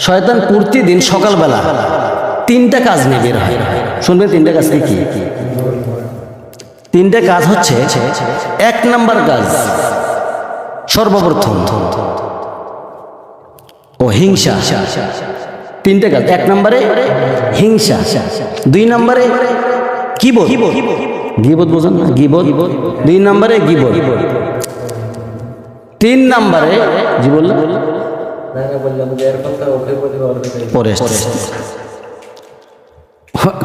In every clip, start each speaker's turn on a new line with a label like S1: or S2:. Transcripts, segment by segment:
S1: শয়তান প্রতিদিন সকালবেলা তিনটা কাজ নিয়ে বের হয়। শুনবেন তিনটা কাজ কি? তিনটা কাজ হচ্ছে, এক নাম্বার কাজ সর্বপ্রথম ও হিংসা। তিনটা কাজ, এক নম্বরে হিংসা, দুই নম্বরে গীবত, গীবত বোঝেন না? গীবত। দুই নম্বরে গীবত, তিন নম্বরে জি বললাম পরে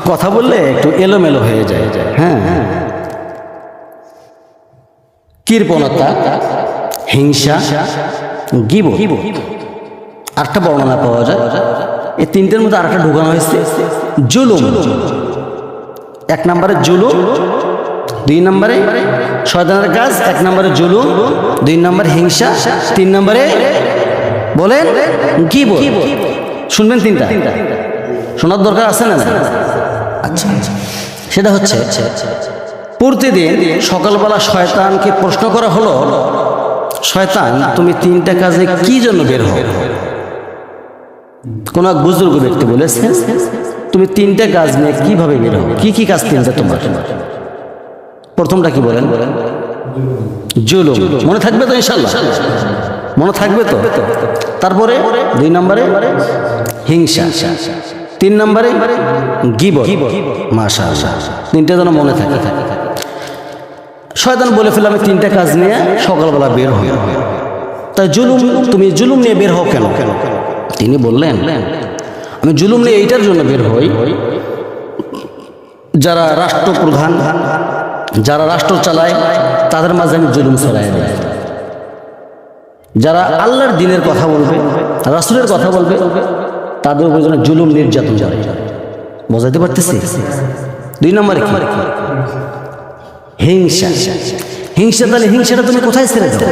S1: কথা বললে একটু এলোমেলো হয়ে যায়। হ্যাঁ, কৃপণতা, হিংসা, গীবত। আরেকটা বর্ণনা পাওয়া যায়, এই তিনটের মধ্যে আরেকটা ঢুকানো হয়েছে জুলুম। এক নম্বরে জুলুম, দুই নম্বরে শয়তানের কাজ, এক নম্বরে জুলুম, দুই নম্বরে হিংসা, তিন নম্বরে বলেন গীবত। শুনবেন তিনটা, শোনার দরকার আছে না? আচ্ছা, সেটা হচ্ছে প্রতিদিন সকালবেলা শয়তানকে প্রশ্ন করা হলো, শয়তান তুমি তিনটা কাজে কি জন্য বের হও? কোন এক বুজুর্গ ব্যক্তি বলেছেন তুমি তিনটা কাজ নিয়ে কিভাবে বের হও? কি কি কাজ তিনটা তোমার? প্রথমটা কি বলেন? জুলুম। মনে থাকবে তো ইনশাআল্লাহ? মনে থাকবে তো? তারপরে দুই নম্বরে হিংসা, তিন নম্বরে গীবত। মাশাআল্লাহ, তিনটা যেন মনে থাকে। শয়তান বলে ফেলে আমি তিনটা কাজ নিয়ে সকালবেলা বের হই। তাই জুলুম, তুমি জুলুম নিয়ে বের হও কেন? তিনি বললেন আমি জুলুম নিয়ে এইটার জন্য বের হই, যারা রাষ্ট্রপ্রধান, যারা রাষ্ট্র চালায় তাদের মাঝে আমি জুলুম ছড়াই দেই। যারা আল্লাহর দ্বীনের কথা বলবে, রাসূলের কথা বলবে, তাদের উপর যেন জুলুম নির্যাতন চালায়। বোঝাতে পারতেছি? দুই নম্বরে কি? হিংসা। হিংসা, তাহলে হিংসাটা তুমি কোথায় ছেড়ে দাও?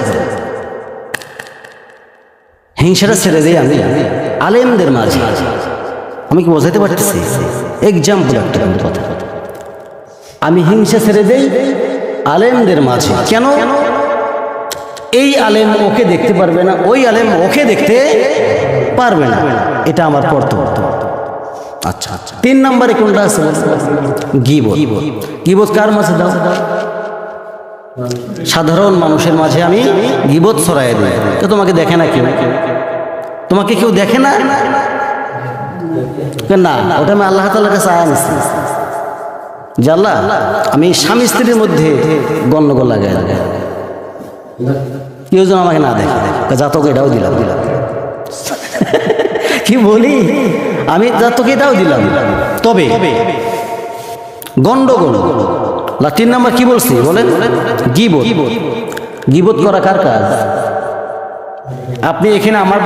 S1: হিংসাটা ছেড়ে দেই আমি আলেমদের মাঝে। আমি কি বোঝাতে পারতেছি? এক্সাম্পল একটা কথা, আমি হিংসা ছেড়ে দেই আলেমদের মাঝে। কেন? এই আলেম ওকে দেখতে পারবে না, ওই আলেম ওকে দেখতে পারবে না, এটা আমার কর্তব্য। আচ্ছা, তিন নম্বরে কোনটা আছে? গীবত। গীবত কার মাঝে দাও? সাধারণ মানুষের মাঝে আমি গীবত ছড়াই দিই। তো তোমাকে দেখে না কেউ? তোমাকে কেউ দেখে না? না, ওটা আমি আল্লাহ তাআলার কাছে আনছি যে আল্লাহ আমি স্বামী স্ত্রীর মধ্যে গন্ডগোল লাগাই, কেউ যেন আমাকে না দেখে। যা তোকে এটাও দিলাম। কি বলি আমি? যা তোকে এটাও দিলাম, তবে গন্ডগোল। তিন নাম্বার কি বলছি বলেন? গীবত। গীবত করা কার কাজ? আপনি এখানে আমার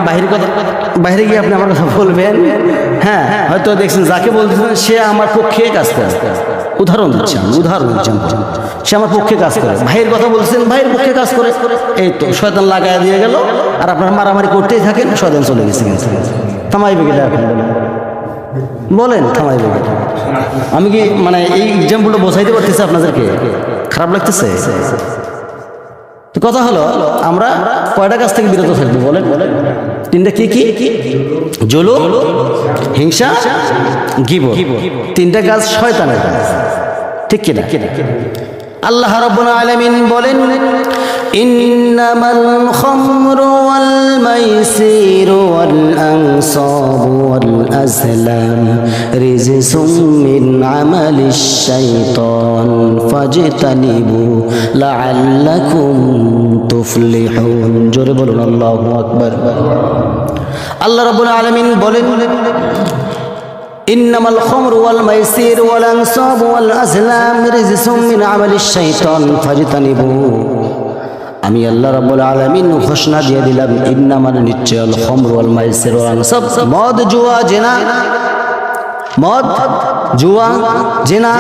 S1: বাইরে গিয়ে আপনি আমার কথা বলবেন, হ্যাঁ, হয়তো দেখছেন যাকে বলতেছেন সে আমার পক্ষে কাজ করে। উদাহরণ দিচ্ছেন, সে আমার পক্ষে কাজ করে। ভাইয়ের কথা বলছেন, ভাইয়ের পক্ষে কাজ করে। এই তো শয়তান লাগায় দিয়ে গেল, আর আপনার মারামারি করতেই থাকেন, শয়তান চলে গেছে। থামাইবে কি বলেন? থামাইবে কি? আমি কি মানে এই এক্সাম্পলটা বোঝাইতে পারতেছি আপনাদেরকে? খারাপ লাগতেছে? কথা হলো আমরা কয়টা কাজ থেকে বিরত থাকবো বলেন? তিনটা কি কি? জুলুম, হিংসা, গীবত। তিনটা কাজ শয়তানের কাজ, ঠিক কিনা? আল্লাহ রাব্বুল আলামিন বলেন ইন্নামাল খামরু ওয়াল মাইসিরু ওয়াল আনসাবু ওয়াল আজলাম রিজসুম মিন আমালিশ শাইতান ফাজতানিবু লাআল্লাকুম তুফলিহুন। জোরে বলুন আল্লাহু আকবার। আল্লাহ রাব্বুল আলামিন বলেন ইন্নামাল খামরু ওয়াল মাইসির ওয়াল আনসাবু ওয়াল আজলাম রিজসুম মিন আমালিশ শাইতান ফাজতানিবু। আমি আল্লাহ রাব্বুল আলামিন ঘোষণা দিয়ে দিলাম, ইন্নামাল নিশ্চয় আল খামরু ওয়াল মাইসির ওয়াল আনসাব, মদ, জুয়া, জিনা, মদ, জুয়া, জিনা,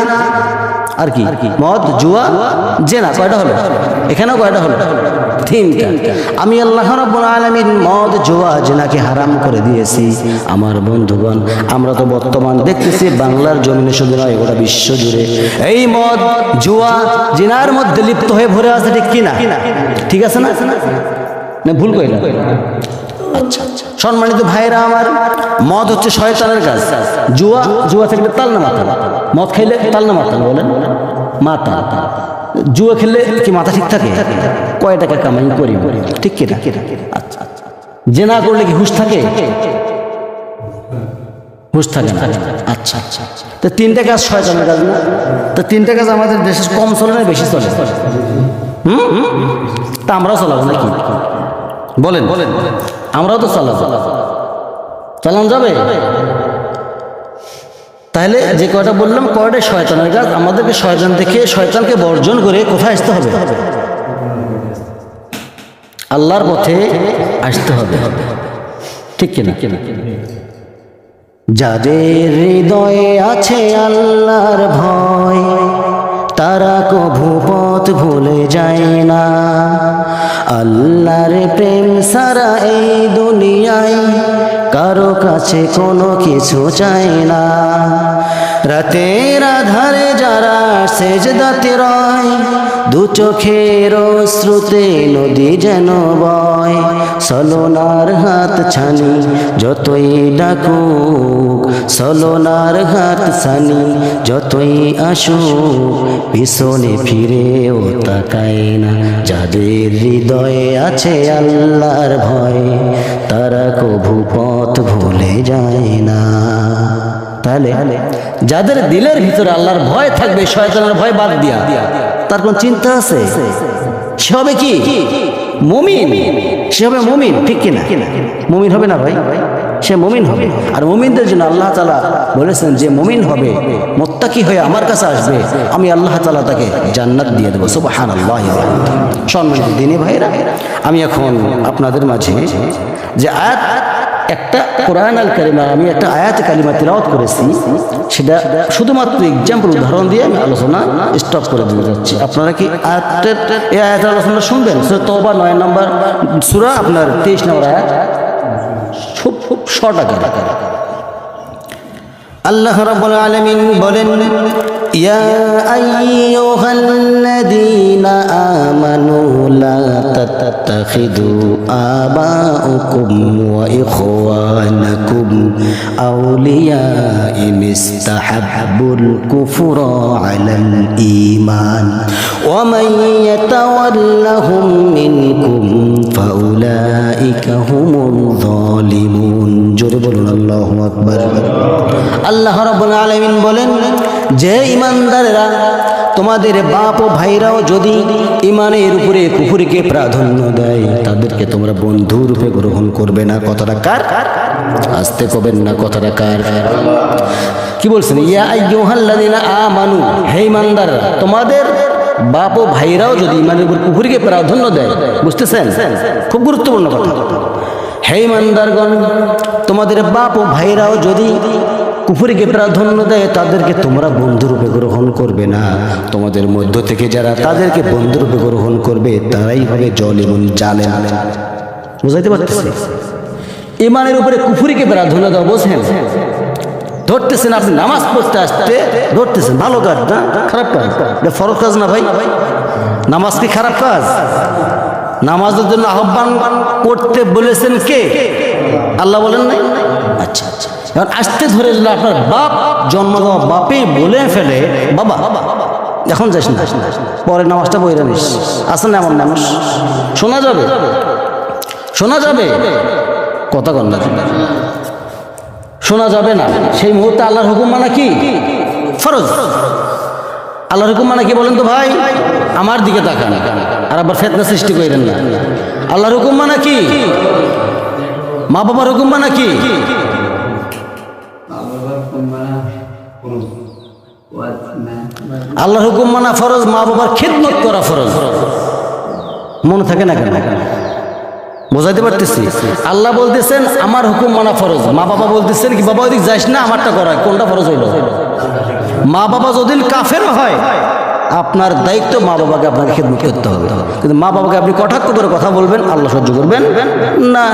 S1: আর কি? মদ, জুয়া, জিনা। কয়টা হলো? এখানেও কয়টা হলো? তিনটা। আমি আল্লাহ রাব্বুল আলামিন মদ, জুয়া, জিনাকে হারাম করে দিয়েছি। আমার বন্ধুগণ, আমরা তো বর্তমান দেখতেছি বাংলার জমিনে শুধু নয়, গোটা বিশ্ব জুড়ে এই মদ, জুয়া, জিনার মধ্যে লিপ্ত হয়ে ভরে আছে, ঠিক কিনা? ঠিক আছে না? ভুল কইলাম? আচ্ছা আচ্ছা। সম্মানিত ভাইরা আমার, মদ হচ্ছে শয়তানের কাজ। জুয়া, জুয়া থাকলে তাল না মাতাল, মদ খাইলে তাল না মাতাল বলেন, মাতাল। জুয়া খেললে কি মাথা ঠিক থাকে? কয় টাকা কামাই করি, ঠিক কিনা? আচ্ছা আচ্ছা। জেনা করলে কি হুঁশ থাকে? হুঁশ থাকে না। আচ্ছা আচ্ছা। তো তিনটা কাজ শয়তানের কাজ না? তো তিনটা কাজ আমাদের দেশে কম চলে না বেশি চলে? তা আমরাও চালাবো নাকি? বলেন বলেন, আমরাও তো চালাবো, চালানো যাবে? তাহলে যে কয়টা বললাম কয়টা শয়তানের কাজ, আমাদেরকে শয়তান থেকে, শয়তানকে বর্জন করে কোথায় আসতে হবে? আল্লাহর পথে আসতে হবে, ঠিক কিনা? যাদের হৃদয়ে আছে আল্লাহর ভয়, তারা কভু পথ ভুলে যায় না। আল্লাহর প্রেম সারা এই দুনিয়ায় কারো কাছে কোনো কিছু চায় না। রাতের আধারে যারা সেজদাতে রয়, দু চোখের শ্রুতে নদী যেন বয়। সলোনার হাত ছানি যতই ডাকুক, সলোনার হাত ছানি যতই আসুক, পিছনে ফিরেও তাকায় না। যাদের হৃদয়ে আছে আল্লাহর ভয়, তারা কভু পথ ভুলে যায় না। তাহলে যাদের দিলের ভিতরে আল্লাহর ভয় থাকবে, শয়তানের ভয় বাদ দিয়া, তার কোন চিন্তা আছে? সে হবে কি? মুমিন। সে হবে মুমিন, ঠিক কিনা? মুমিন হবে না ভাই? সে মুমিন হবে। আর মুমিনদের জন্য আল্লাহ তাআলা বলেছেন যে মুমিন হবে, মুত্তাকি হয়ে আমার কাছে আসবে, আমি আল্লাহ তাআলা তাকে জান্নাত দিয়ে দেবো। সুবহানাল্লাহ। সম্মানিত দিনী ভাইরা, আমি এখন আপনাদের মাঝে যে আয়াত, একটা কোরআন আল কারিমা, আমি একটা আয়াত কালিমা তিলাওয়াত করেছি, সেটা শুধুমাত্র এক্সাম্পল উদাহরণ দিয়ে আমি আলোচনা স্টপ করে দিতে যাচ্ছি। আপনারা কি এই আয়াতের আলোচনা শুনবেন? সূরা তওবা 9 নম্বর সূরা, আপনার 23 নম্বর আয়াত, খুব খুব শর্ট আকারে। আল্লাহ রাব্বুল আলামিন বলেন, ইয়া আইয়ুহাল্লাযীনা আমানু লা তাত্তাখিযু আবাউকুম ওয়া ইখওয়ানাকুম আউলিয়া ইন ইসতাহাব্বুল কুফরা আলাল ঈমান ওয়া মান ইয়াতাওয়াল্লাহুম মিনকুম ফাউলাইকা হুমুল যালিমুন। জোরে বলুন আল্লাহু আকবার। আল্লাহ রাব্বুল আলামিন বলেন, যে ঈমানদাররা, তোমাদের বাপ ও ভাইরাও যদি ঈমানের উপরে কুফরিকে প্রাধান্য দেয়, তাদেরকে তোমরা বন্ধু রূপে গ্রহণ করবে না। কথাটা কার? আস্তে কবেন না, কথাটা কার? কি বলছেন? ইয়া আইয়ুহাল্লাযীনা আমানু, হে ঈমানদাররা, তোমাদের বাপ ও ভাইরাও যদি ঈমানের উপর কুফরিকে প্রাধান্য দেয়, বুঝতেছেন? খুব গুরুত্বপূর্ণ কথা। হে ঈমানদারগণ, তোমাদের বাপ ও ভাইরাও যদি কুফরিকে প্রাধান্য দেয়, তাদেরকে তোমরা বন্ধুরূপে গ্রহণ করবে না। তোমাদের মধ্য থেকে যারা তাদেরকে বন্ধুরূপে গ্রহণ করবে, তারাই হবে জালিমুন, জালেম। বুঝাইতে পারতেছি? ঈমানের উপরে কুফরিকে প্রাধান্য দেওয়া, বোঝেন? ধরতেছেন আপনি নামাজ পড়তে আসতে ধরতেছেন, ভালো কাজ না খারাপ কাজ? এটা ফরজ কাজ না ভাই? নামাজ কি খারাপ কাজ? নামাজের জন্য আহ্বান করতে বলেছেন কে? আল্লাহ বলেন নাই? আচ্ছা আচ্ছা। এখন আসতে ধরে যদি আপনার বাপ, জন্ম দেওয়া বাপে বলে ফেলে, বাবা এখন যাস না, পরে নামাজটা বইরা নিস, আসেন এমন মানুষ শোনা যাবে? শোনা যাবে? কথা কন না, শোনা যাবে না। সেই মুহূর্তে আল্লাহর হুকুম মানা কি ফরজ। আল্লাহর হুকুম মানা কি বলেন তো ভাই? আমার দিকে তাকান, আর আবার ফিতনা সৃষ্টি করেন না। আল্লাহর হুকুম মানা কি? মা বাবার হুকুম মানা কি? আল্লাহর হুকুম মানা ফরজ, মা বাবার খিদমত করা ফরজ। মনে থাকে না কেন? বোঝাইতে পারতেছি? আল্লাহ বলতেছেন আমার হুকুম মানা ফরজ, মা বাবা বলতেছেন কি বাবা ওইদিক যাইস না, আমারটা করা। কোনটা ফরজ হইল? মা বাবা যদি কাফের হয়, আপনার দায়িত্ব মা বাবাকে আপনাকে খিদমত করতে হবে। কিন্তু মা বাবাকে আপনি কটাক্ষ করে কথা বলবেন, আল্লাহ সহ্য করবেন না।